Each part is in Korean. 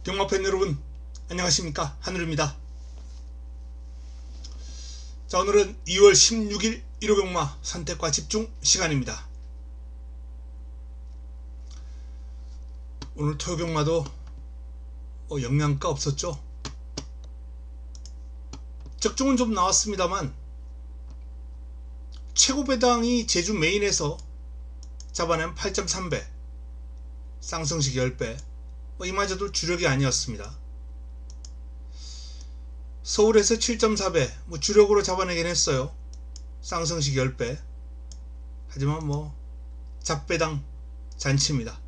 경마팬 여러분 안녕하십니까, 한울입니다. 자, 오늘은 2월 16일 1호 경마 선택과 집중 시간입니다. 오늘 토요 경마도 영양가 없었죠. 적중은 좀 나왔습니다만 최고 배당이 제주 메인에서 잡아낸 8.3배, 쌍성식 10배, 이마저도 주력이 아니었습니다. 서울에서 7.4배, 주력으로 잡아내긴 했어요. 쌍성식 10배. 하지만 잡배당 잔치입니다.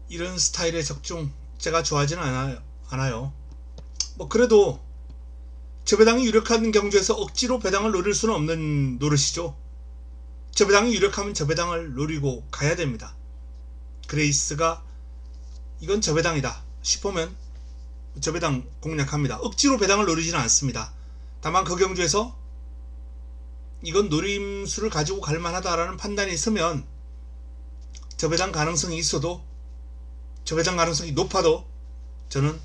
이런 스타일의 적중 제가 좋아하지는 않아요. 그래도 저배당이 유력한 경주에서 억지로 배당을 노릴 수는 없는 노릇이죠. 저배당이 유력하면 저배당을 노리고 가야 됩니다. 그레이스가 이건 저배당이다 싶으면 저배당 공략합니다. 억지로 배당을 노리지는 않습니다. 다만 그 경주에서 이건 노림수를 가지고 갈만하다라는 판단이 있으면 저배당 가능성이 있어도, 저배당 가능성이 높아도 저는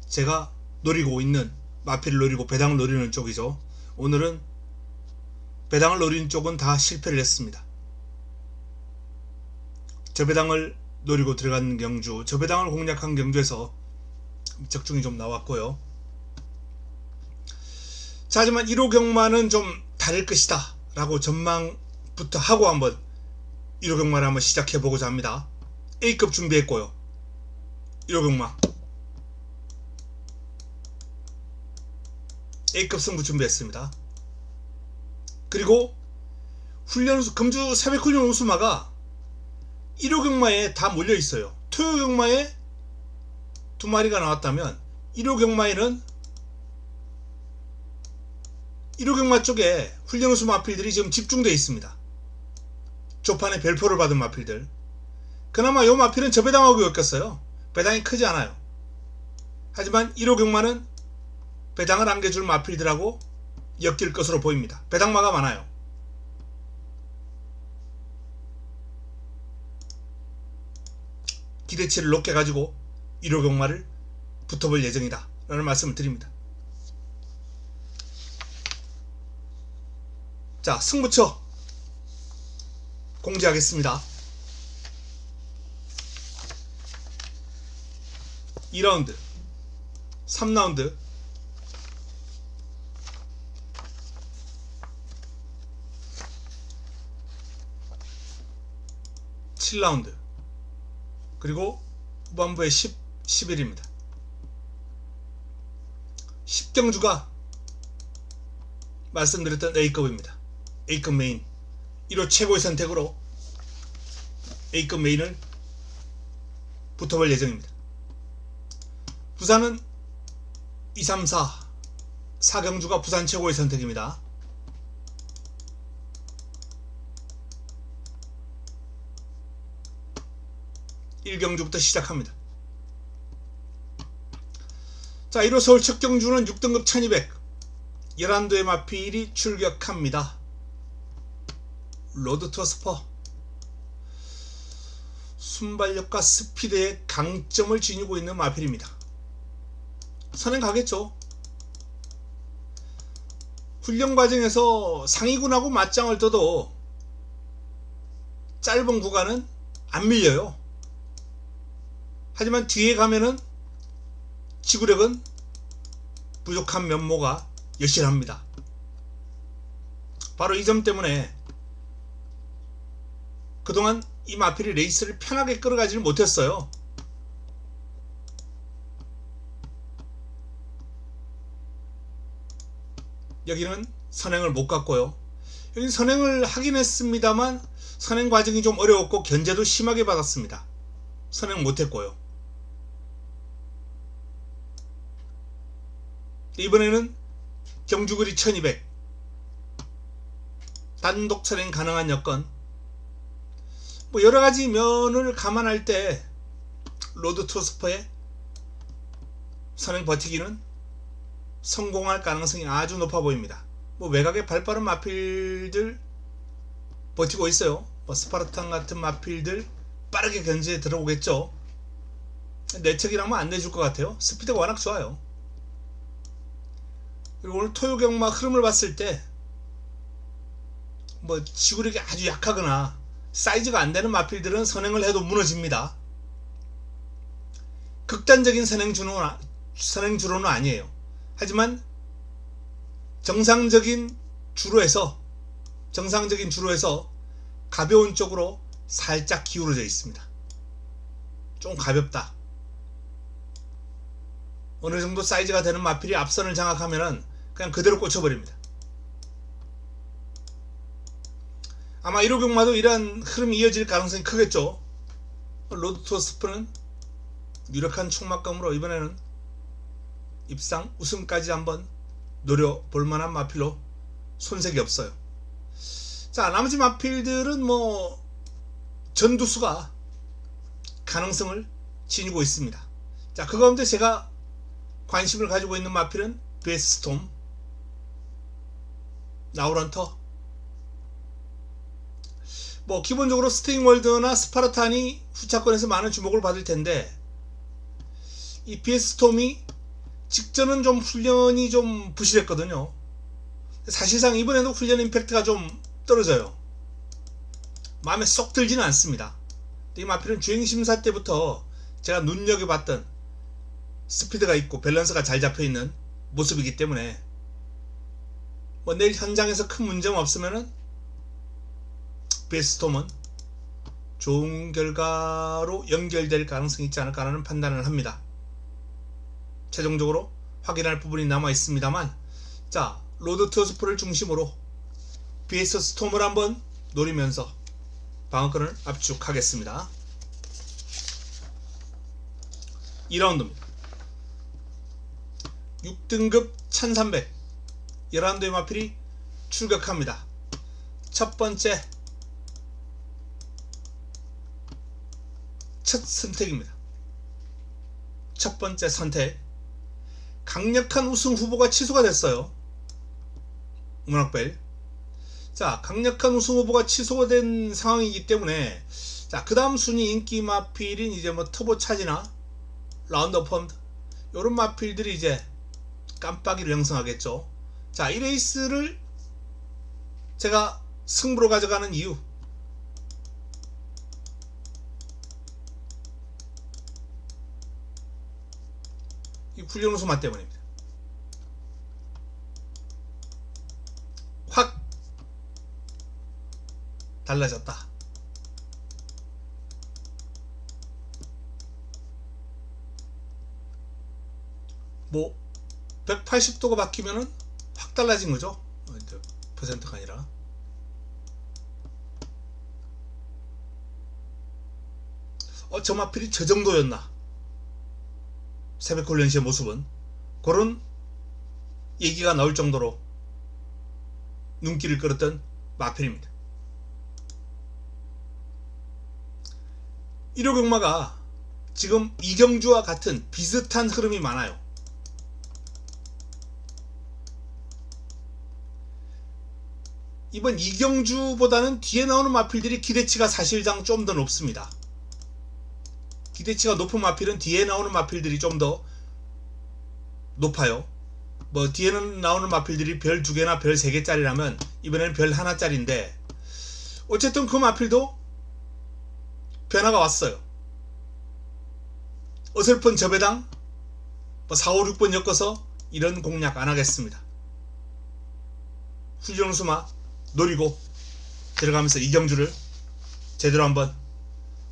제가 노리고 있는 마피를 노리고 배당을 노리는 쪽이죠. 오늘은 배당을 노리는 쪽은 다 실패를 했습니다. 저배당을 노리고 들어간 경주, 저배당을 공략한 경주에서 적중이 좀 나왔고요. 자, 하지만 1호 경마는 좀 다를 것이다 라고 전망부터 하고 한번 1호 경마를 한번 시작해 보고자 합니다. A급 준비했고요. 1호 경마 A급 승부 준비했습니다. 그리고 금주 새벽 훈련 우수마가 1호 경마에 다 몰려 있어요. 토요 경마에 2마리가 나왔다면 1호 경마에는 1호 경마 쪽에 훈련 우수 마필들이 지금 집중되어 있습니다. 조판에 별표를 받은 마필들. 그나마 요 마필은 저배당하고 엮였어요. 배당이 크지 않아요. 하지만 1호 경마는 배당을 안겨줄 마필들하고 엮일 것으로 보입니다. 배당마가 많아요. 기대치를 높게 가지고 1호 경마를 붙어볼 예정이다 라는 말씀을 드립니다. 자, 승부처 공지하겠습니다. 2라운드, 3라운드, 7라운드, 그리고 후반부에 11입니다. 10경주가 말씀드렸던 A급입니다. A급 메인 1호 최고의 선택으로 A급 메인을 붙어볼 예정입니다. 부산은 2, 3, 4경주가 부산 최고의 선택입니다. (1경주부터) 시작합니다. 자, 1호 서울 첫 경주는 6등급 1200 11도의 마필이 출격합니다. 로드투어 스퍼, 순발력과 스피드의 강점을 지니고 있는 마필입니다. 선행 가겠죠. 훈련 과정에서 상위군하고 맞짱을 떠도 짧은 구간은 안 밀려요. 하지만 뒤에 가면은 지구력은 부족한 면모가 여실합니다. 바로 이 점 때문에 그동안 이 마필이 레이스를 편하게 끌어가지를 못했어요. 여기는 선행을 못 갔고요. 여기 선행을 하긴 했습니다만 선행 과정이 좀 어려웠고 견제도 심하게 받았습니다. 선행 못했고요. 이번에는 경주거리 1200 단독 선행 가능한 여건, 여러가지 면을 감안할 때 로드투어 스퍼의 선행 버티기는 성공할 가능성이 아주 높아 보입니다. 외곽에 발빠른 마필들 버티고 있어요. 스파르탄 같은 마필들 빠르게 견제에 들어오겠죠. 내척이라면 안 내줄 것 같아요. 스피드가 워낙 좋아요. 그리고 오늘 토요경마 흐름을 봤을 때 뭐 지구력이 아주 약하거나 사이즈가 안 되는 마필들은 선행을 해도 무너집니다. 극단적인 선행주로는 아니에요. 하지만 정상적인 주로에서 가벼운 쪽으로 살짝 기울어져 있습니다. 좀 가볍다. 어느 정도 사이즈가 되는 마필이 앞선을 장악하면은 그냥 그대로 꽂혀버립니다. 아마 1호 경마도 이러한 흐름이 이어질 가능성이 크겠죠. 로드 투어 스프는 유력한 총막감으로 이번에는 입상 우승까지 한번 노려볼 만한 마필로 손색이 없어요. 자, 나머지 마필들은 뭐 전두수가 가능성을 지니고 있습니다. 자, 그 가운데 제가 관심을 가지고 있는 마필은 베스스톰, 나우런터. 뭐 기본적으로 스팅월드나 스파르탄이 후차권에서 많은 주목을 받을 텐데, 이 베스스톰이 직전은 좀 훈련이 좀 부실했거든요. 사실상 이번에도 훈련 임팩트가 좀 떨어져요. 마음에 쏙 들지는 않습니다. 이 마필은 주행심사 때부터 제가 눈여겨봤던 스피드가 있고 밸런스가 잘 잡혀있는 모습이기 때문에 뭐 내일 현장에서 큰 문제가 없으면은 베스톰은 좋은 결과로 연결될 가능성이 있지 않을까 하는 판단을 합니다. 최종적으로 확인할 부분이 남아 있습니다만, 자, 로드 투어 스프를 중심으로 베스스톰을 한번 노리면서 방어권을 압축하겠습니다. 2라운드입니다. 6등급 1300 11도의 마필이 출격합니다. 첫 선택입니다. 첫 번째 선택. 강력한 우승 후보가 취소가 됐어요. 문학벨. 자, 강력한 우승 후보가 취소가 된 상황이기 때문에, 자, 그 다음 순위 인기 마필인 이제 뭐 터보차지나 라운드 오브 펀드 요런 마필들이 이제 깜빡이를 형성하겠죠. 자, 이 레이스를 제가 승부로 가져가는 이유, 이 훈련 우수마 때문입니다. 확 달라졌다. 뭐 180도가 바뀌면은 확 달라진 거죠. 퍼센트가 아니라. 저 마필이 저 정도였나? 새벽 훈련시의 모습은 그런 얘기가 나올 정도로 눈길을 끌었던 마필입니다. 1호 경마가 지금 이경주와 같은 비슷한 흐름이 많아요. 이번 이경주보다는 뒤에 나오는 마필들이 기대치가 사실상 좀 더 높습니다. 기대치가 높은 마필은 뒤에 나오는 마필들이 좀 더 높아요. 뭐 뒤에는 나오는 마필들이 별 2개나 별 3개짜리라면 이번에는 별 1짜리인데, 어쨌든 그 마필도 변화가 왔어요. 어설픈 저배당 뭐 4, 5, 6번 엮어서 이런 공략 안 하겠습니다. 훈련 우수마 노리고 들어가면서 이경주를 제대로 한번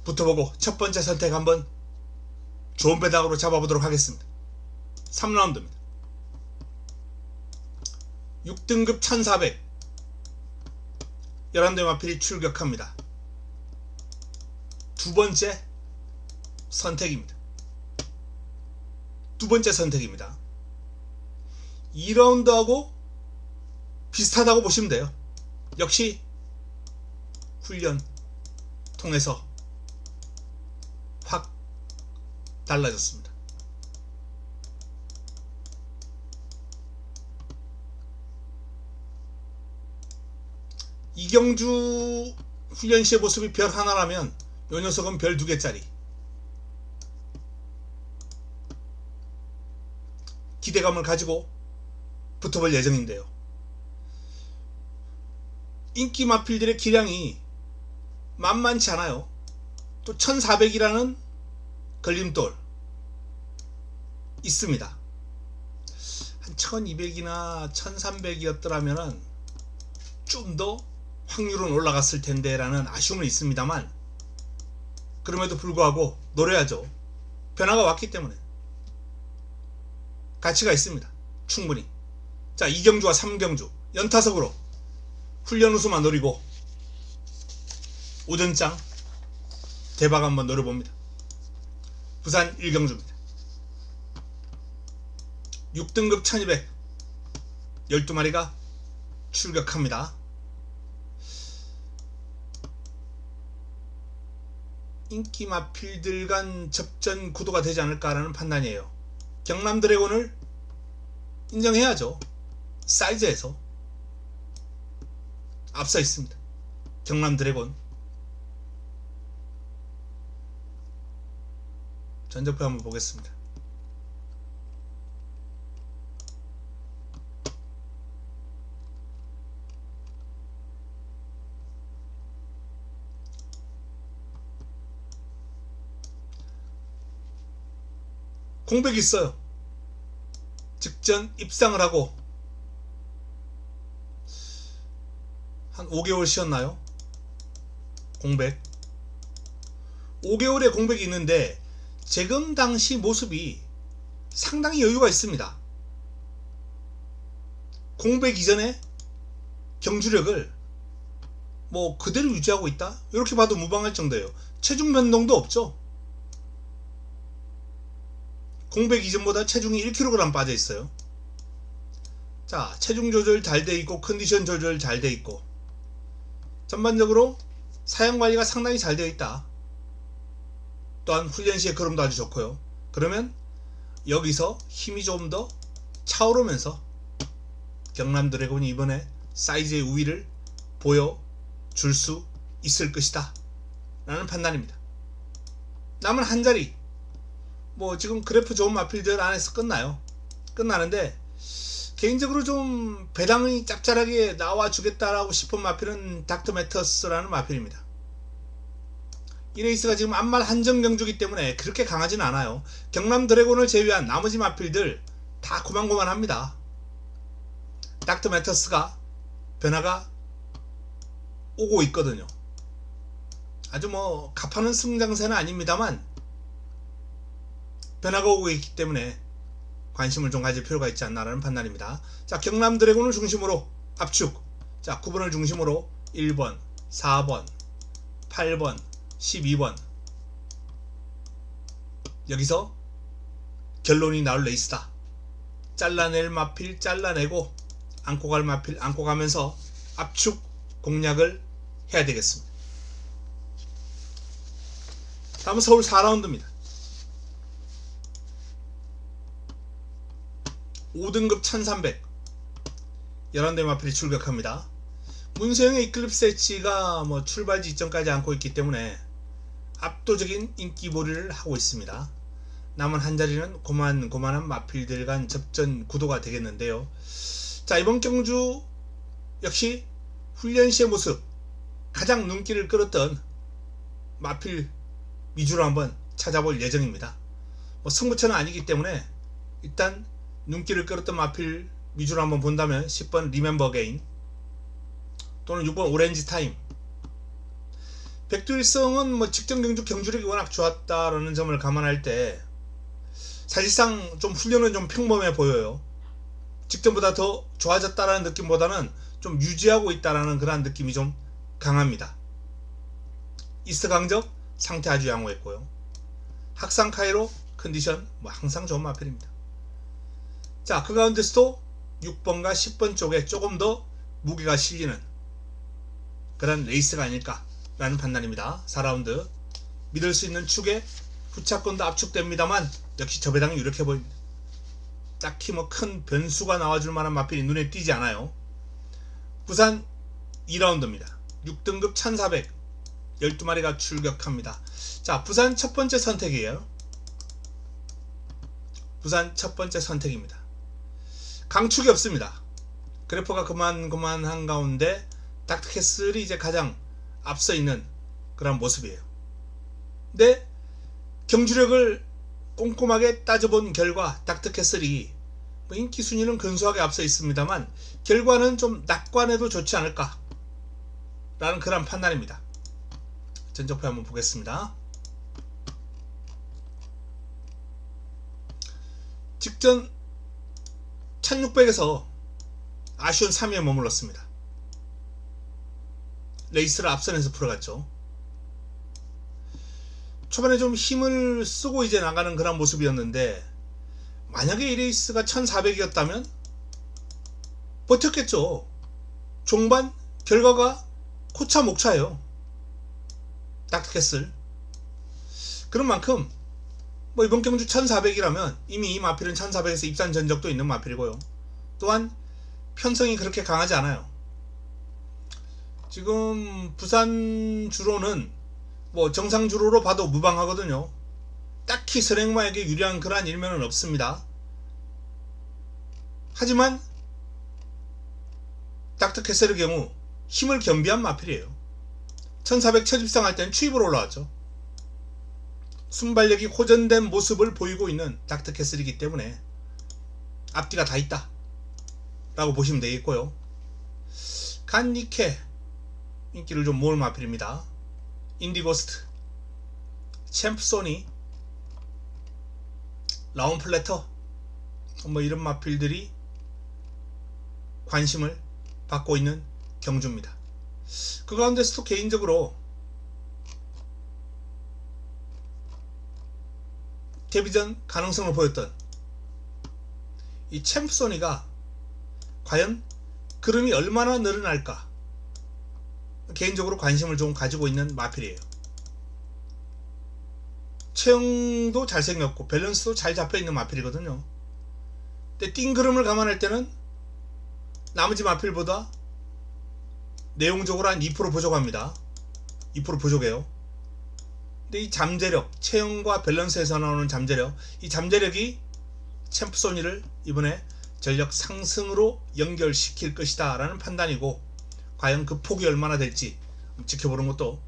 붙어보고 첫 번째 선택 한번 좋은 배당으로 잡아보도록 하겠습니다. 3라운드입니다. 6등급 1400 11대 마필이 출격합니다. 두 번째 선택입니다. 2라운드하고 비슷하다고 보시면 돼요. 역시 훈련 통해서 확 달라졌습니다. 이경주 훈련시의 모습이 별 1라면 요 녀석은 별 2개짜리. 기대감을 가지고 붙어볼 예정인데요. 인기 마필들의 기량이 만만치 않아요. 또 1400이라는 걸림돌 있습니다. 한 1200이나 1300이었더라면 좀 더 확률은 올라갔을 텐데 라는 아쉬움은 있습니다만, 그럼에도 불구하고 노려야죠. 변화가 왔기 때문에 가치가 있습니다. 충분히. 자, 2경주와 3경주 연타석으로 훈련 우수만 노리고 오전장 대박 한번 노려봅니다. 부산 1경주입니다. 6등급 1200 12마리가 출격합니다. 인기 마필들 간 접전 구도가 되지 않을까라는 판단이에요. 경남 드래곤을 인정해야죠. 사이즈에서 앞서 있습니다. 경남 드래곤. 전적표 한번 보겠습니다. 공백이 있어요. 직전 입상을 하고 한 5개월 쉬었나요? 공백. 5개월의 공백이 있는데 지금 당시 모습이 상당히 여유가 있습니다. 공백 이전에 경주력을 뭐 그대로 유지하고 있다? 이렇게 봐도 무방할 정도예요. 체중 변동도 없죠. 공백 이전보다 체중이 1kg 빠져 있어요. 자, 체중 조절 잘 돼 있고 컨디션 조절 잘 돼 있고 전반적으로 사양 관리가 상당히 잘 되어 있다. 또한 훈련 시의 걸음도 아주 좋고요. 그러면 여기서 힘이 좀 더 차오르면서 경남 드래곤이 이번에 사이즈의 우위를 보여줄 수 있을 것이다 라는 판단입니다. 남은 한 자리, 뭐 지금 그래프 좋은 마필들 안에서 끝나는데 개인적으로 좀 배당이 짭짤하게 나와주겠다라고 싶은 마필은 닥터 매터스라는 마필입니다. 이 레이스가 지금 암말 한정 경주기 때문에 그렇게 강하진 않아요. 경남 드래곤을 제외한 나머지 마필들 다 고만고만합니다. 닥터 매터스가 변화가 오고 있거든요. 아주 뭐 가파는 승장세는 아닙니다만 변화가 오고 있기 때문에 관심을 좀 가질 필요가 있지 않나라는 판단입니다. 자, 경남 드래곤을 중심으로 압축. 자, 9번을 중심으로 1번, 4번, 8번, 12번. 여기서 결론이 나올 레이스다. 잘라낼 마필 잘라내고 안고 갈 마필 안고 가면서 압축 공략을 해야 되겠습니다. 다음은 서울 4라운드입니다. 5등급 1300 11대 마필이 출격합니다. 문세영의 이클립스 엣지가 뭐 출발 지점까지 안고 있기 때문에 압도적인 인기몰이를 하고 있습니다. 남은 한 자리는 고만한 마필들 간 접전 구도가 되겠는데요. 자, 이번 경주 역시 훈련 시의 모습 가장 눈길을 끌었던 마필 위주로 한번 찾아볼 예정입니다. 뭐 승부처는 아니기 때문에 일단 눈길을 끌었던 마필 위주로 한번 본다면 10번 리멤버 어게인 또는 6번 오렌지 타임. 백두일성은 뭐 직전 경주 경주력이 워낙 좋았다라는 점을 감안할 때 사실상 좀 훈련은 좀 평범해 보여요. 직전보다 더 좋아졌다라는 느낌보다는 좀 유지하고 있다라는 그런 느낌이 좀 강합니다. 이스트 강적 상태 아주 양호했고요. 학상 카이로 컨디션 뭐 항상 좋은 마필입니다. 자, 그 가운데서도 6번과 10번 쪽에 조금 더 무게가 실리는 그런 레이스가 아닐까라는 판단입니다. 4라운드 믿을 수 있는 축에 후차권도 압축됩니다만 역시 저 배당이 유력해 보입니다. 딱히 뭐 큰 변수가 나와줄 만한 마필이 눈에 띄지 않아요. 부산 2라운드입니다. 6등급 1400 12마리가 출격합니다. 자, 부산 첫 번째 선택이에요. 부산 첫 번째 선택입니다. 강축이 없습니다. 그래퍼가 그만한 가운데 닥터캐슬이 이제 가장 앞서 있는 그런 모습이에요. 근데 경주력을 꼼꼼하게 따져본 결과 닥터캐슬이 인기 순위는 근소하게 앞서 있습니다만 결과는 좀 낙관해도 좋지 않을까 라는 그런 판단입니다. 전적표 한번 보겠습니다. 직전 1600에서 아쉬운 3위에 머물렀습니다. 레이스를 앞선에서 풀어갔죠. 초반에 좀 힘을 쓰고 이제 나가는 그런 모습이었는데 만약에 이 레이스가 1400이었다면 버텼겠죠. 종반 결과가 코차 목차예요. 닥터캐슬. 그런 만큼 이번 경주 1400이라면 이미 이 마필은 1400에서 입산 전적도 있는 마필이고요. 또한 편성이 그렇게 강하지 않아요. 지금 부산 주로는 정상 주로로 봐도 무방하거든요. 딱히 선행마에게 유리한 그러한 일면은 없습니다. 하지만 닥터캐슬의 경우 힘을 겸비한 마필이에요. 1400 첫 입상할 때는 추입으로 올라왔죠. 순발력이 호전된 모습을 보이고 있는 닥터캐슬이기 때문에 앞뒤가 다 있다 라고 보시면 되겠고요. 간니케 인기를 좀 모을 마필입니다. 인디고스트, 챔프소니, 라운플래터 이런 마필들이 관심을 받고 있는 경주입니다. 그 가운데서도 개인적으로 데뷔전 가능성을 보였던 이 챔프소니가 과연 그름이 얼마나 늘어날까 개인적으로 관심을 좀 가지고 있는 마필이에요. 체형도 잘생겼고 밸런스도 잘 잡혀있는 마필이거든요. 근데 띵 그름을 감안할 때는 나머지 마필보다 내용적으로 한 2% 부족합니다. 2% 부족해요. 근데 이 잠재력, 체형과 밸런스에서 나오는 잠재력, 이 잠재력이 챔프소니를 이번에 전력 상승으로 연결시킬 것이다 라는 판단이고, 과연 그 폭이 얼마나 될지 지켜보는 것도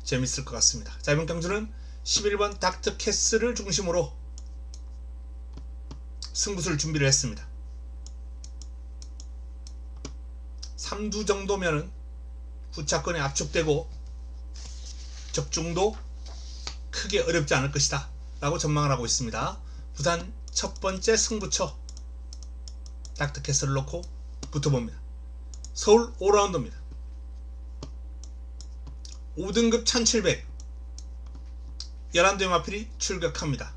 재밌을 것 같습니다. 자, 이번 경주는 11번 닥터캐슬을 중심으로 승부수를 준비를 했습니다. 3두 정도면은 후차권에 압축되고 적중도 크게 어렵지 않을 것이다 라고 전망을 하고 있습니다. 부산 첫 번째 승부처 닥터캐슬을 놓고 붙어봅니다. 서울 5라운드입니다. 5등급 1700 11대의 마필이 출격합니다.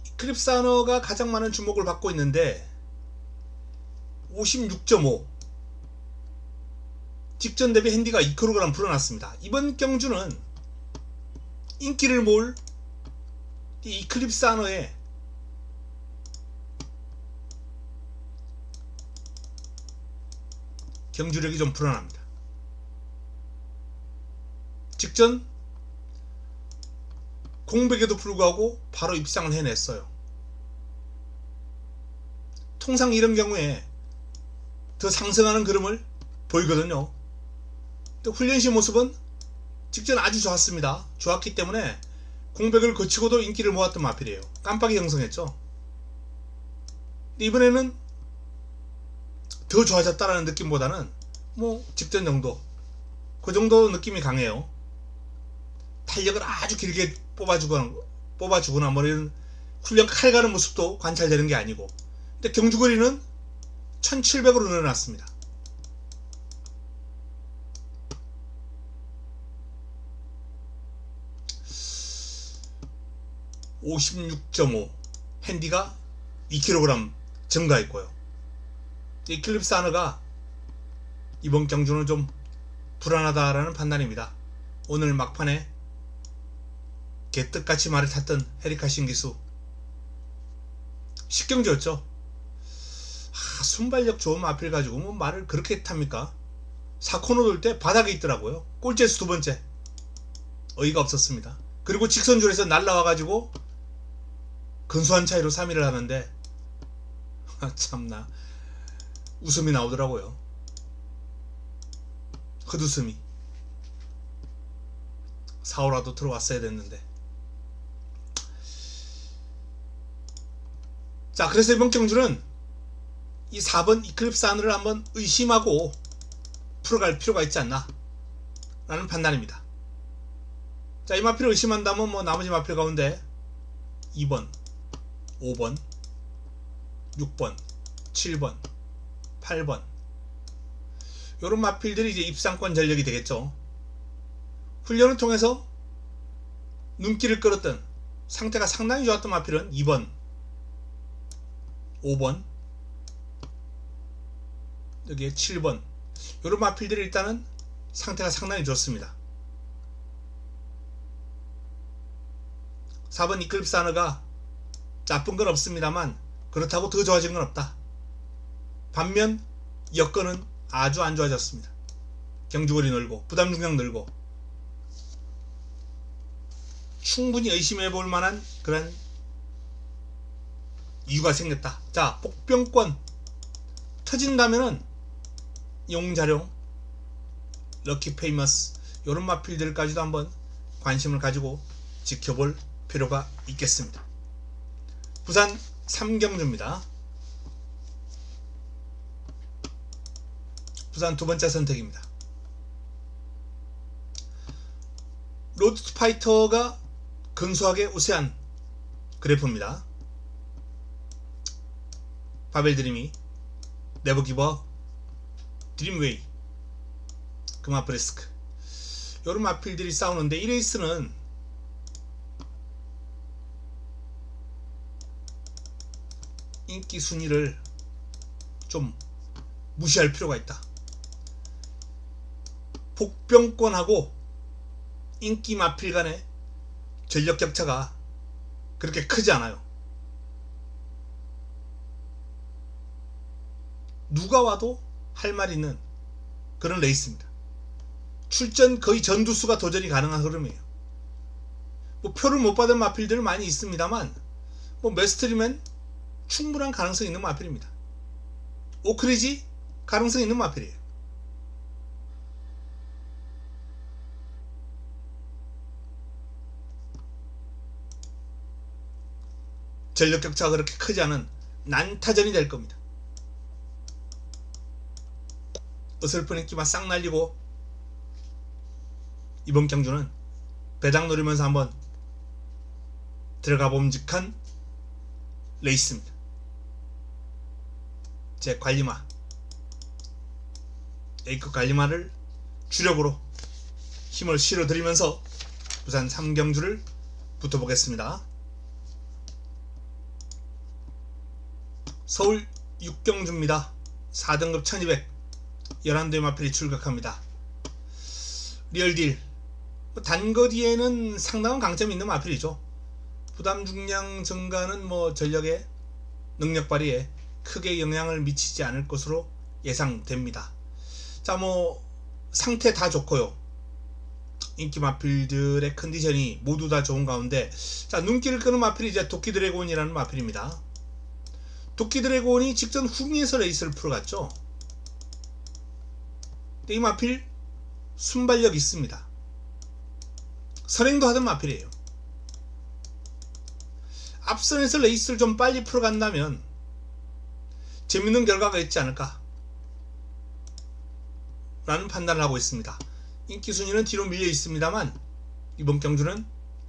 이클립스하너가 가장 많은 주목을 받고 있는데 56.5 직전 대비 핸디가 2kg 불어났습니다. 이번 경주는 인기를 모을 이 이클립스하너의 경주력이 좀 불어납니다. 직전 공백에도 불구하고 바로 입상을 해냈어요. 통상 이런 경우에 더 상승하는 그림을 보이거든요. 근데 훈련 시 모습은 직전 아주 좋았습니다. 좋았기 때문에 공백을 거치고도 인기를 모았던 마필이에요. 깜빡이 형성했죠. 근데 이번에는 더 좋아졌다라는 느낌보다는 직전 정도, 그 정도 느낌이 강해요. 탄력을 아주 길게 뽑아주거나 이런 훈련 칼 가는 모습도 관찰되는 게 아니고, 근데 경주거리는 1700으로 늘어났습니다. (56.5) 핸디가 2kg 증가했고요. 이클립스하너가 이번 경주는 좀 불안하다라는 판단입니다. 오늘 막판에 개떡같이 말을 탔던 헤리카 신기수 식경주였죠. 순발력 좋은 마필 가지고 말을 그렇게 탑니까? 4코너 돌 때 바닥에 있더라고요. 꼴찌에서 두 번째. 어이가 없었습니다. 그리고 직선줄에서 날라와가지고 근소한 차이로 3위를 하는데 참나 웃음이 나오더라고요. 헛웃음이. 4호라도 들어왔어야 됐는데. 자, 그래서 이번 경주는 이 4번 이클립스 하늘을 한번 의심하고 풀어갈 필요가 있지 않나 라는 판단입니다. 자, 이 마필을 의심한다면 뭐 나머지 마필 가운데 2번, 5번, 6번, 7번, 8번 요런 마필들이 이제 입상권 전력이 되겠죠. 훈련을 통해서 눈길을 끌었던 상태가 상당히 좋았던 마필은 2번, 5번, 여기에 7번 요런 마필들이 일단은 상태가 상당히 좋습니다. 4번 이클립스 하너가 나쁜 건 없습니다만 그렇다고 더 좋아진 건 없다. 반면 여건은 아주 안 좋아졌습니다. 경주거리 넓고 부담 중량 넓고 충분히 의심해 볼 만한 그런 이유가 생겼다. 자, 복병권 터진다면은 용자룡, 럭키 페이머스 요런 마필들까지도 한번 관심을 가지고 지켜볼 필요가 있겠습니다. 부산 3경주입니다. 부산 두 번째 선택입니다. 로드 투 파이터가 근소하게 우세한 그래프입니다. 바벨 드림이 네버 기버, 드림웨이, 금화프레스크 요런 마필들이 싸우는데 이 레이스는 인기 순위를 좀 무시할 필요가 있다. 복병권하고 인기 마필 간의 전력 격차가 그렇게 크지 않아요. 누가 와도 할 말 있는 그런 레이스입니다. 출전 거의 전두수가 도전이 가능한 흐름이에요. 뭐 표를 못 받은 마필들 많이 있습니다만 뭐 메스트리면 충분한 가능성 있는 마필입니다. 오크리지 가능성 있는 마필이에요. 전력 격차가 그렇게 크지 않은 난타전이 될 겁니다. 어설픈 인기만 싹 날리고 이번 경주는 배당 노리면서 한번 들어가 봄직한 레이스입니다. 제 관리마 A급 관리마를 주력으로 힘을 실어드리면서 부산 3경주를 붙어보겠습니다. 서울 6경주입니다. 4등급 1200 11대의 마필이 출격합니다. 리얼딜 단거리에는 상당한 강점이 있는 마필이죠. 부담 중량 증가는 뭐 전력의 능력 발휘에 크게 영향을 미치지 않을 것으로 예상됩니다. 자, 뭐 상태 다 좋고요. 인기 마필들의 컨디션이 모두 다 좋은 가운데 자, 눈길을 끄는 마필이 이제 도끼 드래곤이라는 마필입니다. 도끼 드래곤이 직전 후미에서 레이스를 풀어갔죠. 이 마필 순발력 있습니다. 선행도 하던 마필이에요. 앞선에서 레이스를 좀 빨리 풀어간다면 재밌는 결과가 있지 않을까 라는 판단을 하고 있습니다. 인기 순위는 뒤로 밀려 있습니다만 이번 경주는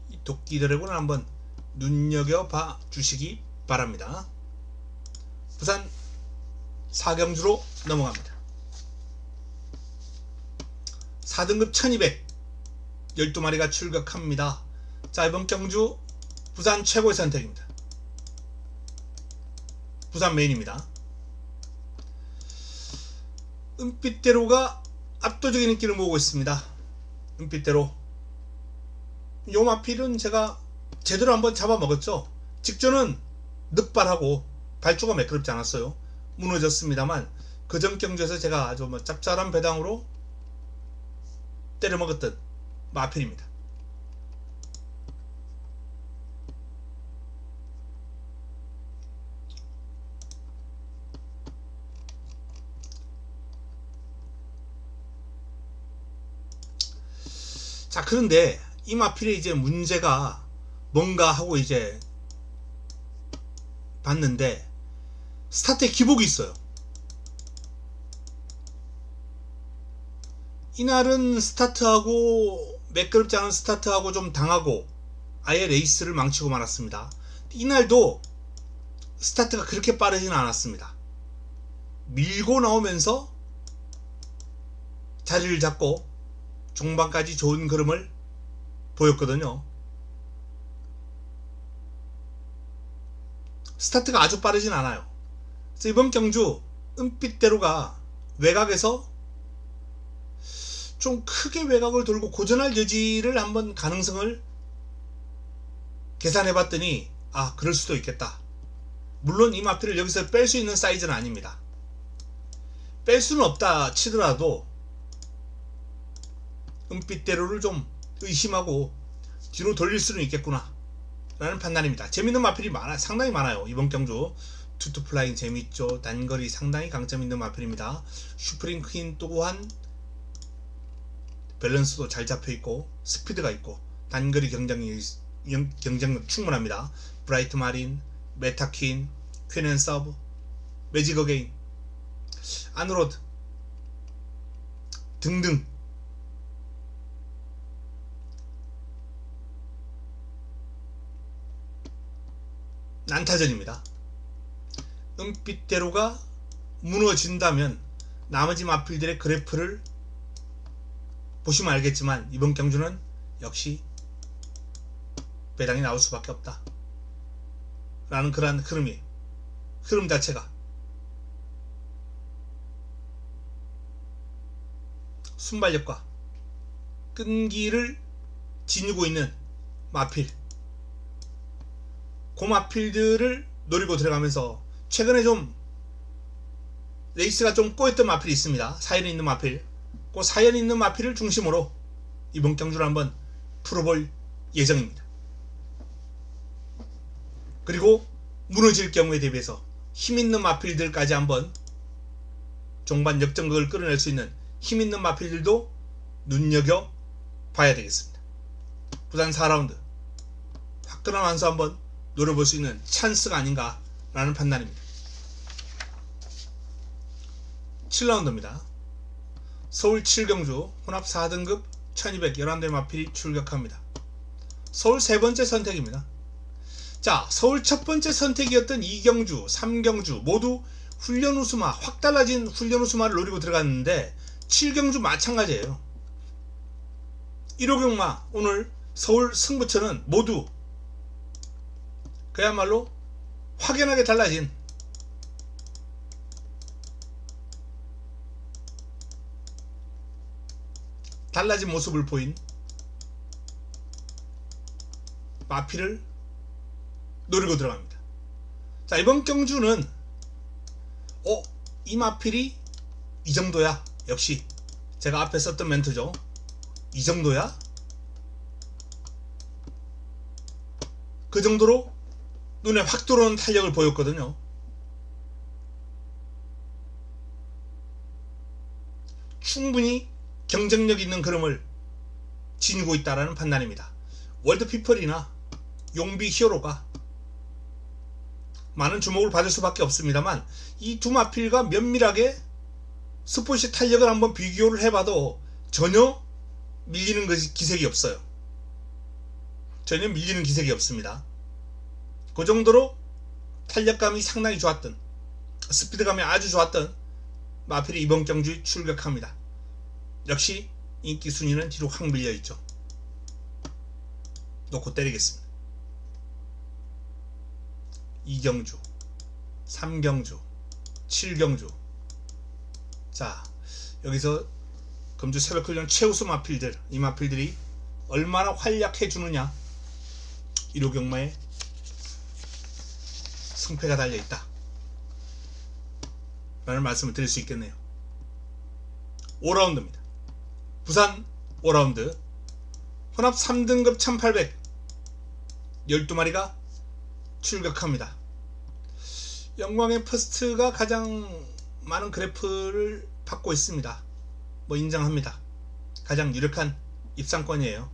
이 도끼 드래곤을 한번 눈여겨봐 주시기 바랍니다. 부산 4경주로 넘어갑니다. 4등급 1200 12마리가 출격합니다. 자, 이번 경주 부산 최고의 선택입니다. 부산 메인입니다. 은빛대로가 압도적인 인기를 모으고 있습니다. 은빛대로 요 마필은 제가 제대로 한번 잡아먹었죠. 직전은 늑발하고 발주가 매끄럽지 않았어요. 무너졌습니다만 그 전 경주에서 제가 아주 뭐 짭짤한 배당으로 때려먹었던 마필입니다. 자, 그런데 이 마필의 이제 문제가 뭔가 하고 이제 봤는데 스타트에 기복이 있어요. 이날은 스타트하고 매끄럽지 않은 스타트하고 좀 당하고 아예 레이스를 망치고 말았습니다. 이날도 스타트가 그렇게 빠르지는 않았습니다. 밀고 나오면서 자리를 잡고 종반까지 좋은 흐름을 보였거든요. 스타트가 아주 빠르진 않아요. 그래서 이번 경주 은빛대로가 외곽에서 좀 크게 외곽을 돌고 고전할 여지를 한번 가능성을 계산해 봤더니 아, 그럴 수도 있겠다. 물론 이 마필을 여기서 뺄 수 있는 사이즈는 아닙니다. 뺄 수는 없다 치더라도 은빛대로를 좀 의심하고 뒤로 돌릴 수는 있겠구나 라는 판단입니다. 재밌는 마필이 상당히 많아요. 이번 경주 투투플라잉 재밌죠. 단거리 상당히 강점 있는 마필입니다. 슈프림 퀸 또한 밸런스도 잘 잡혀있고 스피드가 있고 단거리 경쟁력 충분합니다. 브라이트 마린, 메타퀸, 퀸앤 서브, 매직 어게인, 아누로드 등등 난타전입니다. 은빛대로가 무너진다면 나머지 마필들의 그래프를 보시면 알겠지만 이번 경주는 역시 배당이 나올 수밖에 없다 라는 그러한 흐름 자체가 순발력과 끈기를 지니고 있는 마필, 그 마필들을 노리고 들어가면서 최근에 좀 레이스가 좀 꼬였던 마필이 있습니다. 사연이 있는 마필, 그 사연 있는 마필을 중심으로 이번 경주를 한번 풀어볼 예정입니다. 그리고 무너질 경우에 대비해서 힘있는 마필들까지 한번 종반 역전극을 끌어낼 수 있는 힘있는 마필들도 눈여겨 봐야 되겠습니다. 부산 4라운드 화끈한 완수 한번 노려볼 수 있는 찬스가 아닌가 라는 판단입니다. 7라운드입니다. 서울 7경주 혼합 4등급 1211대 마필이 출격합니다. 서울 세 번째 선택입니다. 자, 서울 첫 번째 선택이었던 2경주, 3경주 모두 훈련 우수마, 확 달라진 훈련 우수마를 노리고 들어갔는데 7경주 마찬가지예요. 1호 경마 오늘 서울 승부처는 모두 그야말로 확연하게 달라진 모습을 보인 마필을 노리고 들어갑니다. 자, 이번 경주는 이 마필이 이 정도야. 역시 제가 앞에 썼던 멘트죠. 이 정도야? 그 정도로 눈에 확 들어오는 탄력을 보였거든요. 충분히 경쟁력 있는 흐름을 지니고 있다라는 판단입니다. 월드피플이나 용비 히어로가 많은 주목을 받을 수밖에 없습니다만 이 두 마필과 면밀하게 스포츠 탄력을 한번 비교를 해봐도 전혀 밀리는 기색이 없어요. 전혀 밀리는 기색이 없습니다. 그 정도로 탄력감이 상당히 좋았던, 스피드감이 아주 좋았던 마필이 이번 경주에 출격합니다. 역시 인기 순위는 뒤로 확 밀려있죠. 놓고 때리겠습니다. 2경주, 3경주, 7경주. 자, 여기서 금주 새벽훈련 최우수 마필들, 이 마필들이 얼마나 활약해 주느냐, 1호 경마에 승패가 달려있다 라는 말씀을 드릴 수 있겠네요. 5라운드입니다. 부산 5라운드 혼합 3등급 1800 12마리가 출격합니다. 영광의 퍼스트가 가장 많은 그래프를 받고 있습니다. 뭐 인정합니다. 가장 유력한 입상권이에요.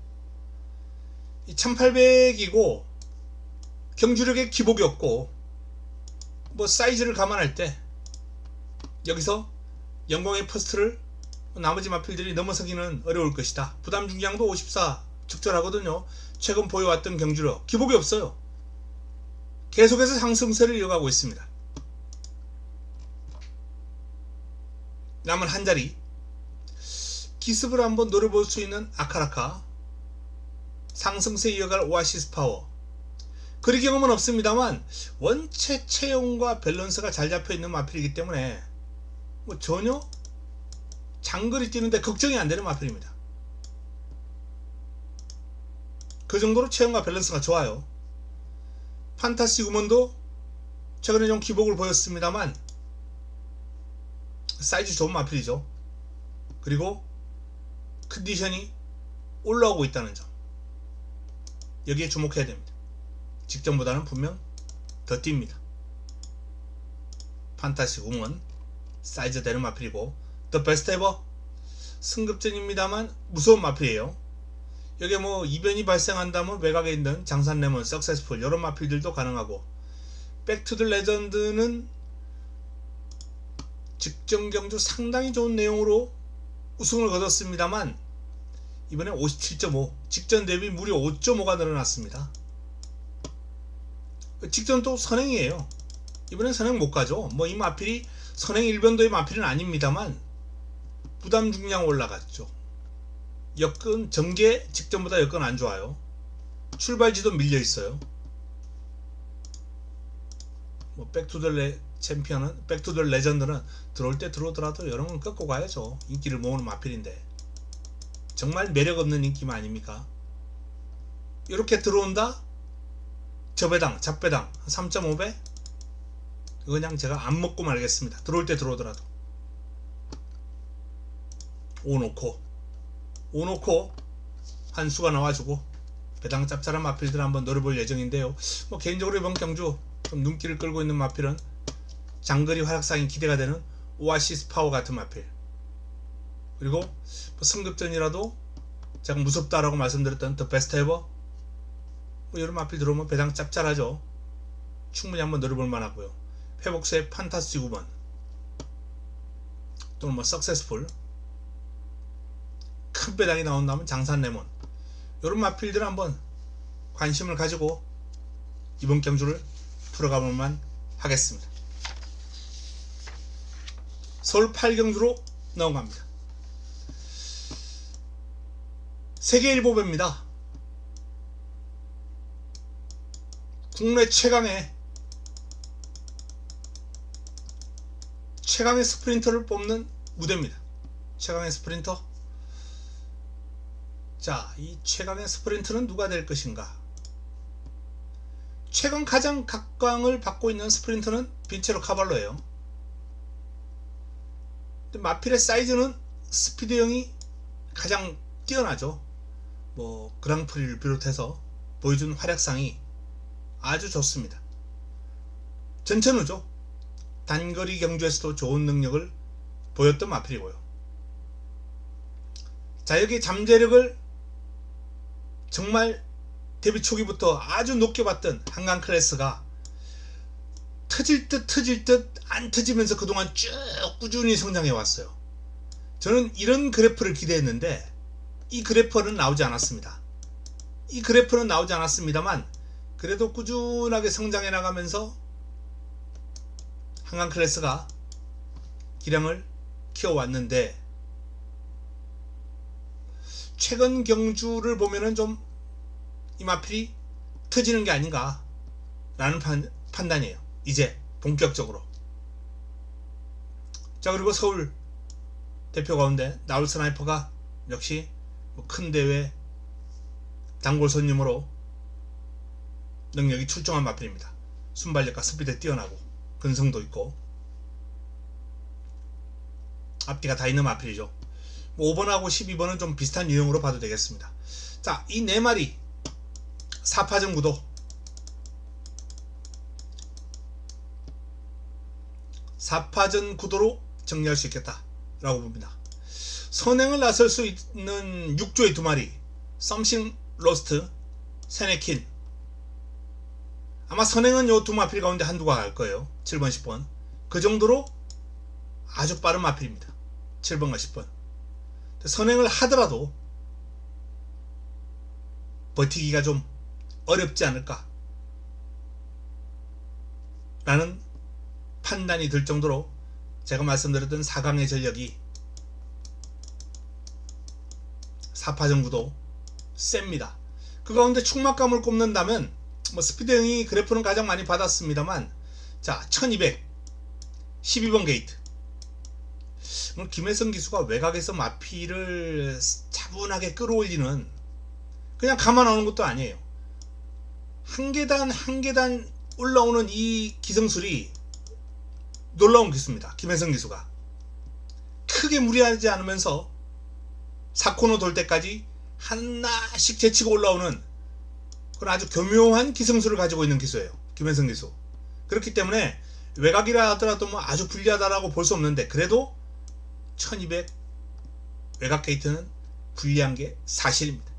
이 1800이고 경주력에 기복이 없고 뭐 사이즈를 감안할 때 여기서 영광의 퍼스트를 나머지 마필들이 넘어서기는 어려울 것이다. 부담 중량도 54 적절하거든요. 최근 보여왔던 경주력 기복이 없어요. 계속해서 상승세를 이어가고 있습니다. 남은 한 자리 기습을 한번 노려볼 수 있는 아카라카, 상승세 이어갈 오아시스 파워. 그리 경험은 없습니다만 원체 체형과 밸런스가 잘 잡혀있는 마필이기 때문에 뭐 전혀 장거리 뛰는데 걱정이 안 되는 마필입니다. 그 정도로 체형과 밸런스가 좋아요. 판타시 우먼도 최근에 좀 기복을 보였습니다만 사이즈 좋은 마필이죠. 그리고 컨디션이 올라오고 있다는 점, 여기에 주목해야 됩니다. 직전보다는 분명 더 뜁니다. 판타시 우먼 사이즈 되는 마필이고, 더 베스트 에버 승급전입니다만 무서운 마필이에요. 여기에 뭐 이변이 발생한다면 외곽에 있는 장산레몬, 석세스풀 이런 마필들도 가능하고, 백투더 레전드는 직전 경주 상당히 좋은 내용으로 우승을 거뒀습니다만 이번에 57.5, 직전 대비 무려 5.5가 늘어났습니다. 직전 또 선행이에요. 이번엔 선행 못 가죠. 뭐 이 마필이 선행 일변도의 마필은 아닙니다만 부담 중량 올라갔죠. 여건 전개 직전보다 여건 안 좋아요. 출발지도 밀려 있어요. 뭐 백투더 챔피언은, 백투더 레전드는 들어올 때 들어오더라도 여러 번 꺾고 가야죠. 인기를 모으는 마필인데 정말 매력 없는 인기만 아닙니까? 이렇게 들어온다? 저배당, 잡배당 3.5배? 그냥 제가 안 먹고 말겠습니다. 들어올 때 들어오더라도. 오놓고 한 수가 나와주고 배당 짭짤한 마필들 한번 노려볼 예정인데요. 뭐 개인적으로 이번 경주 좀 눈길을 끌고 있는 마필은 장거리 활약상이 기대가 되는 오아시스 파워 같은 마필, 그리고 뭐 승급전이라도 제가 무섭다라고 말씀드렸던 더 베스트 에버, 뭐 이런 마필 들어오면 배당 짭짤하죠. 충분히 한번 노려볼 만하고요. 회복세의 판타스틱 우먼 또는 뭐 석세스풀, 큰 배당이 나온다면 장산레몬, 이런 마필들 한번 관심을 가지고 이번 경주를 풀어가볼만 하겠습니다. 서울 8경주로 넘어갑니다. 세계일보배입니다. 국내 최강의 스프린터를 뽑는 무대입니다. 최강의 스프린터. 자, 이 최강의 스프린터는 누가 될 것인가? 최근 가장 각광을 받고 있는 스프린터는 빈체로 카발로예요. 근데 마필의 사이즈는 스피드형이 가장 뛰어나죠. 뭐 그랑프리를 비롯해서 보여준 활약상이 아주 좋습니다. 전천후죠. 단거리 경주에서도 좋은 능력을 보였던 마필이고요. 자, 여기 잠재력을 정말 데뷔 초기부터 아주 높게 봤던 한강 클래스가 터질 듯 안 터지면서 그동안 쭉 꾸준히 성장해 왔어요. 저는 이런 그래프를 기대했는데 이 그래프는 나오지 않았습니다. 이 그래프는 나오지 않았습니다만 그래도 꾸준하게 성장해 나가면서 한강 클래스가 기량을 키워왔는데, 최근 경주를 보면은 좀 이 마필이 터지는 게 아닌가 라는 판단이에요. 이제 본격적으로. 자, 그리고 서울 대표 가운데 나울 스나이퍼가 역시 뭐 큰 대회 단골 손님으로 능력이 출중한 마필입니다. 순발력과 스피드에 뛰어나고 근성도 있고 앞뒤가 다 있는 마필이죠. 5번하고 12번은 좀 비슷한 유형으로 봐도 되겠습니다. 자, 이 4마리 4파전 구도, 4파전 구도로 정리할 수 있겠다 라고 봅니다. 선행을 나설 수 있는 6조의 2마리, 썸씽 로스트, 세네킨. 아마 선행은 요 두 마필 가운데 한두가 갈 거예요. 7번, 10번. 그 정도로 아주 빠른 마필입니다. 7번과 10번. 선행을 하더라도 버티기가 좀 어렵지 않을까 라는 판단이 들 정도로 제가 말씀드렸던 4강의 전력이 4파전구도 셉니다. 그 가운데 충막감을 꼽는다면 뭐 스피드 형이 그래프는 가장 많이 받았습니다만, 자 1200 12번 게이트. 김혜성 기수가 외곽에서 마피를 차분하게 끌어올리는, 그냥 감아 나오는 것도 아니에요. 한 계단 한 계단 올라오는 이 기성술이 놀라운 기수입니다. 김혜성 기수가 크게 무리하지 않으면서 4코너 돌 때까지 하나씩 제치고 올라오는 그런 아주 교묘한 기성술을 가지고 있는 기수예요. 김혜성 기수. 그렇기 때문에 외곽이라 하더라도 뭐 아주 불리하다라고 볼 수 없는데, 그래도 1200 외곽 게이트는 불리한 게 사실입니다.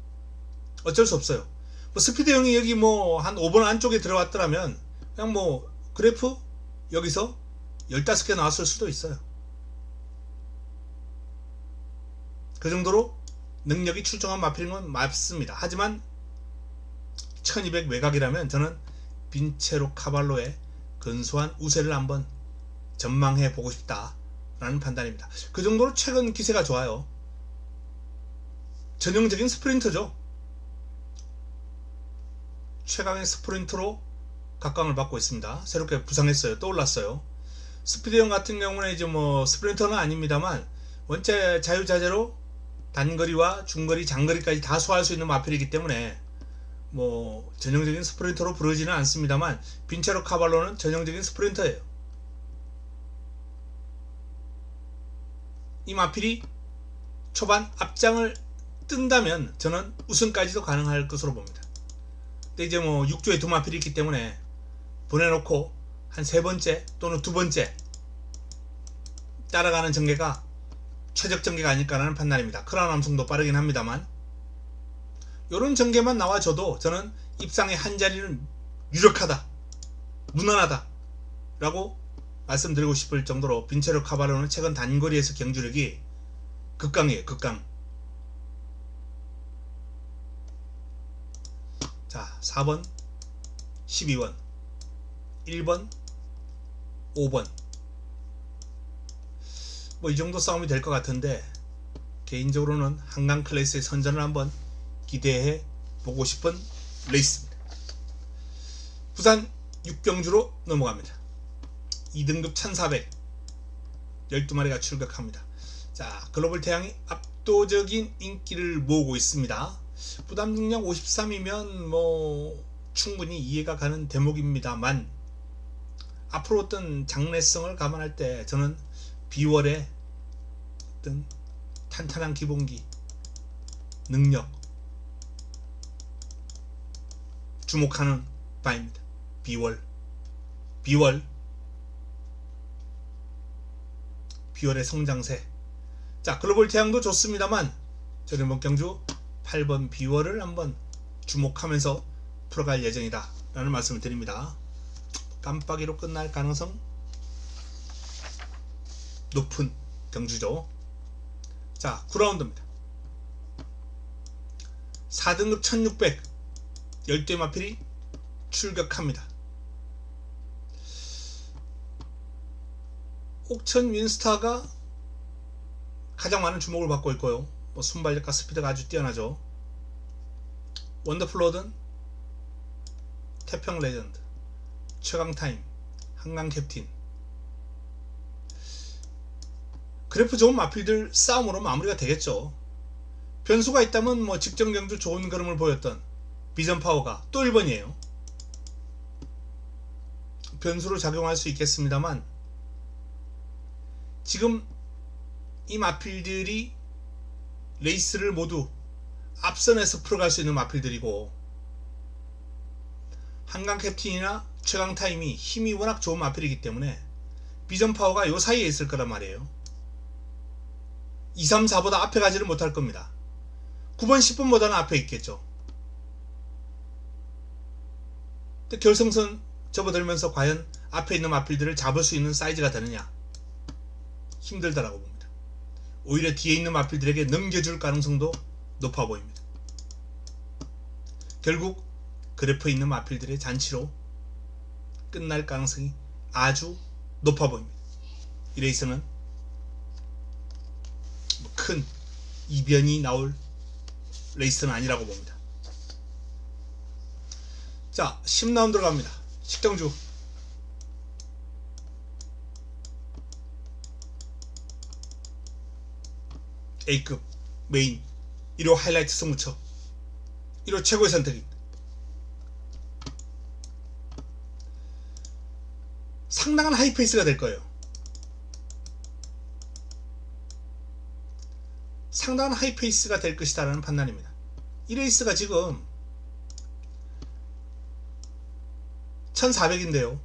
어쩔 수 없어요. 뭐 스피드 형이 여기 뭐 한 5번 안쪽에 들어왔더라면 그냥 뭐 그래프 여기서 15개 나왔을 수도 있어요. 그 정도로 능력이 출중한 마필인 건 맞습니다. 하지만 1200 외곽이라면 저는 빈체로 카발로의 근소한 우세를 한번 전망해 보고 싶다 라는 판단입니다. 그 정도로 최근 기세가 좋아요. 전형적인 스프린터죠. 최강의 스프린터로 각광을 받고 있습니다. 새롭게 부상했어요. 떠올랐어요. 스피드 형 같은 경우는 이제 뭐 스프린터는 아닙니다만 원체 자유자재로 단거리와 중거리, 장거리까지 다 소화할 수 있는 마필이기 때문에 뭐 전형적인 스프린터로 부르지는 않습니다만, 빈체로 카발로는 전형적인 스프린터예요. 이 마필이 초반 앞장을 뜬다면 저는 우승까지도 가능할 것으로 봅니다. 근데 이제 뭐 6조에 두 마필이 있기 때문에 보내놓고 한 세 번째 또는 두 번째 따라가는 전개가 최적 전개가 아닐까라는 판단입니다. 크라운 암송도 빠르긴 합니다만, 요런 전개만 나와줘도 저는 입상의 한 자리는 유력하다, 무난하다 라고 말씀드리고 싶을 정도로 빈체로 카발로는 최근 단거리에서 경주력이 극강이에요. 극강. 자 4번 12번 1번 5번 뭐 이 정도 싸움이 될 것 같은데, 개인적으로는 한강 클래스의 선전을 한번 기대해 보고 싶은 레이스입니다. 부산 6경주로 넘어갑니다. 2등급 1400 12마리가 출격합니다. 자 글로벌 태양이 압도적인 인기를 모으고 있습니다. 부담 능력 53이면 뭐 충분히 이해가 가는 대목입니다만, 앞으로 어떤 장래성을 감안할 때 저는 비월의 어떤 탄탄한 기본기, 능력 주목하는 바입니다. 비월의 성장세. 자 글로벌 태양도 좋습니다만 저는 이번 경주 8번 비월을 한번 주목하면서 풀어갈 예정이다 라는 말씀을 드립니다. 깜빡이로 끝날 가능성 높은 경주죠. 자 9라운드입니다. 4등급 1600 10대 마필이 출격합니다. 옥천 윈스타가 가장 많은 주목을 받고 있고요. 뭐 순발력과 스피드가 아주 뛰어나죠. 원더풀로든, 태평 레전드, 최강타임, 한강 캡틴, 그래프 좋은 마필들 싸움으로 마무리가 되겠죠. 변수가 있다면 뭐 직전 경주 좋은 그림을 보였던 비전 파워가 또 1번이에요. 변수로 작용할 수 있겠습니다만, 지금 이 마필들이 레이스를 모두 앞선에서 풀어갈 수 있는 마필들이고, 한강 캡틴이나 최강 타임이 힘이 워낙 좋은 마필이기 때문에 비전 파워가 요 사이에 있을 거란 말이에요. 2, 3, 4보다 앞에 가지를 못할 겁니다. 9번 10번보다는 앞에 있겠죠. 근데 결승선 접어들면서 과연 앞에 있는 마필들을 잡을 수 있는 사이즈가 되느냐, 힘들다라고 봅니다. 오히려 뒤에 있는 마필들에게 넘겨줄 가능성도 높아 보입니다. 결국 그래프에 있는 마필들의 잔치로 끝날 가능성이 아주 높아 보입니다. 이 레이스는 큰 이변이 나올 레이스는 아니라고 봅니다. 자, 10라운드로 갑니다. 식정주. A급 메인 1호 하이라이트 승부처 1호 최고의 선택입니다. 상당한 하이페이스가 될 거예요. 상당한 하이페이스가 될 것이다 라는 판단입니다. 이 레이스가 지금 1400인데요.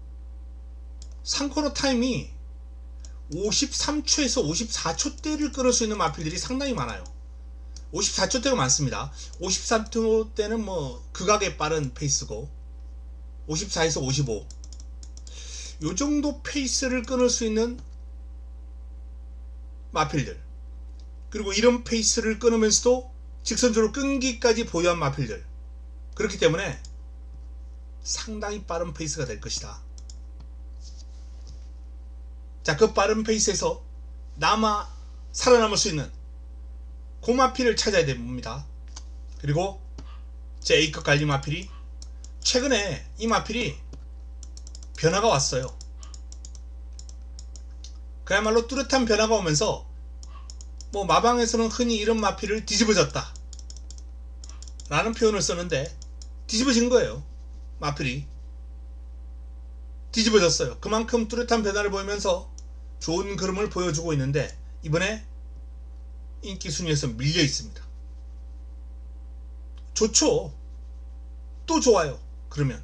3코너 타임이 53초에서 54초대를 끊을 수 있는 마필들이 상당히 많아요. 54초대가 많습니다. 53초대는 뭐 극악에 빠른 페이스고 54에서 55 요 정도 페이스를 끊을 수 있는 마필들, 그리고 이런 페이스를 끊으면서도 직선적으로 끈기까지 보유한 마필들, 그렇기 때문에 상당히 빠른 페이스가 될 것이다. 자, 그 빠른 페이스에서 살아남을 수 있는 그 마필을 찾아야 됩니다. 그리고 제 A급 관리 마필이 최근에 이 마필이 변화가 왔어요. 그야말로 뚜렷한 변화가 오면서 뭐 마방에서는 흔히 이런 마필을 뒤집어졌다 라는 표현을 썼는데 뒤집어진 거예요. 마필이 뒤집어졌어요. 그만큼 뚜렷한 변화를 보이면서 좋은 그림을 보여주고 있는데 이번에 인기 순위에서 밀려 있습니다. 좋죠. 또 좋아요. 그러면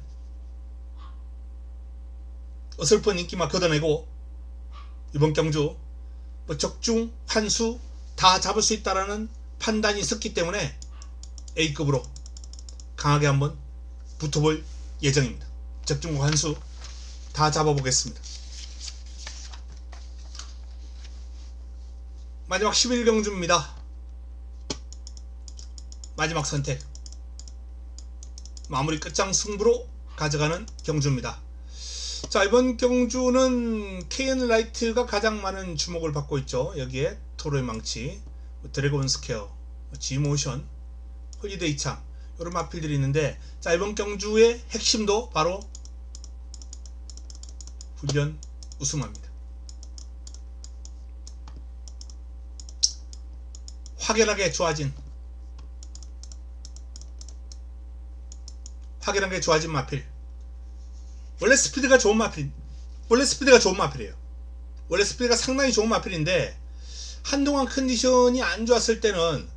어설픈 인기만 걷어내고 이번 경주 뭐 적중, 환수 다 잡을 수 있다라는 판단이 있었기 때문에 A급으로 강하게 한번 붙어볼 예정입니다. 적중과 환수 다 잡아보겠습니다. 마지막 11경주입니다. 마지막 선택, 마무리 끝장 승부로 가져가는 경주입니다. 자, 이번 경주는 KN 라이트가 가장 많은 주목을 받고 있죠. 여기에 토로의 망치, 드래곤 스퀘어, G모션, 홀리데이 참 이런 마필들이 있는데, 자, 이번 경주의 핵심도 바로 훈련 우승합니다. 확연하게 좋아진 마필. 원래 스피드가 좋은 마필이에요. 원래 스피드가 상당히 좋은 마필인데 한동안 컨디션이 안 좋았을 때는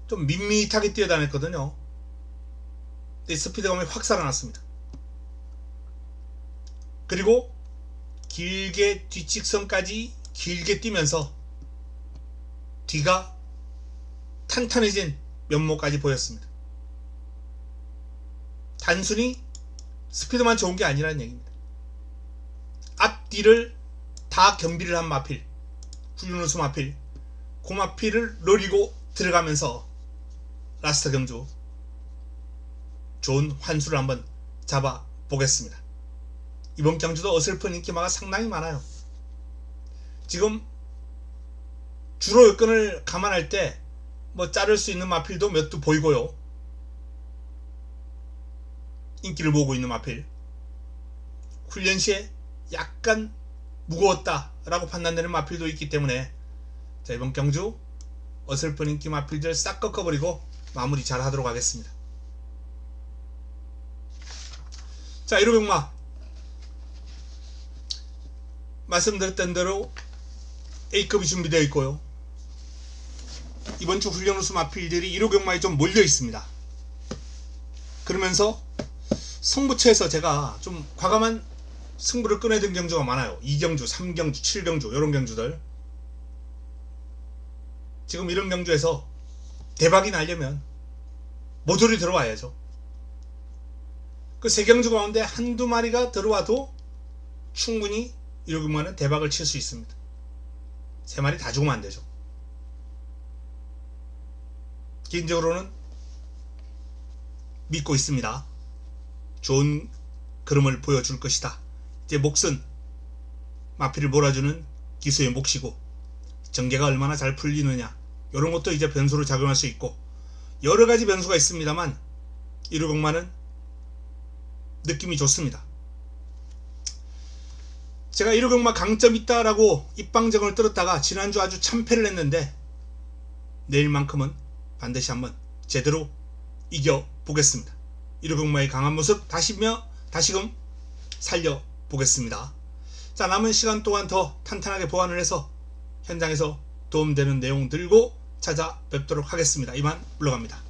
좀 밋밋하게 뛰어다녔거든요. 근데 스피드감이 확 살아났습니다. 그리고 길게 뒷직선까지 길게 뛰면서 뒤가 탄탄해진 면모까지 보였습니다. 단순히 스피드만 좋은 게 아니라는 얘기입니다. 앞뒤를 다 겸비를 한 마필, 훈련 우수 마필, 그 마필을 노리고 들어가면서 라스트 경주 좋은 환수를 한번 잡아 보겠습니다. 이번 경주도 어설픈 인기마가 상당히 많아요. 지금 주로 여건을 감안할 때 뭐 자를 수 있는 마필도 몇 두 보이고요. 인기를 모으고 있는 마필, 훈련 시에 약간 무거웠다 라고 판단되는 마필도 있기 때문에, 자, 이번 경주 어설픈 인기 마필들 싹 꺾어버리고 마무리 잘 하도록 하겠습니다. 자, 1호 병마 말씀드렸던 대로 A급이 준비되어 있고요. 이번 주 훈련 우수 마필들이 1호 병마에 좀 몰려 있습니다. 그러면서 승부처에서 제가 좀 과감한 승부를 꺼내든 경주가 많아요. 2경주, 3경주, 7경주 이런 경주들. 지금 이런 경주에서 대박이 나려면 모조리 들어와야죠. 그 세 경주 가운데 한두 마리가 들어와도 충분히 이로경마는 대박을 칠 수 있습니다. 세 마리 다 죽으면 안 되죠. 개인적으로는 믿고 있습니다. 좋은 그림을 보여줄 것이다. 이제 몫은 마피를 몰아주는 기수의 몫이고 전개가 얼마나 잘 풀리느냐 이런 것도 이제 변수로 작용할 수 있고 여러 가지 변수가 있습니다만 이로경마는 느낌이 좋습니다. 제가 이로경마 강점 있다라고 입방정을 떨었다가 지난주 아주 참패를 했는데 내일만큼은 반드시 한번 제대로 이겨보겠습니다. 이로경마의 강한 모습 다시금 살려보겠습니다. 자, 남은 시간 동안 더 탄탄하게 보완을 해서 현장에서 도움되는 내용 들고 찾아뵙도록 하겠습니다. 이만 물러갑니다.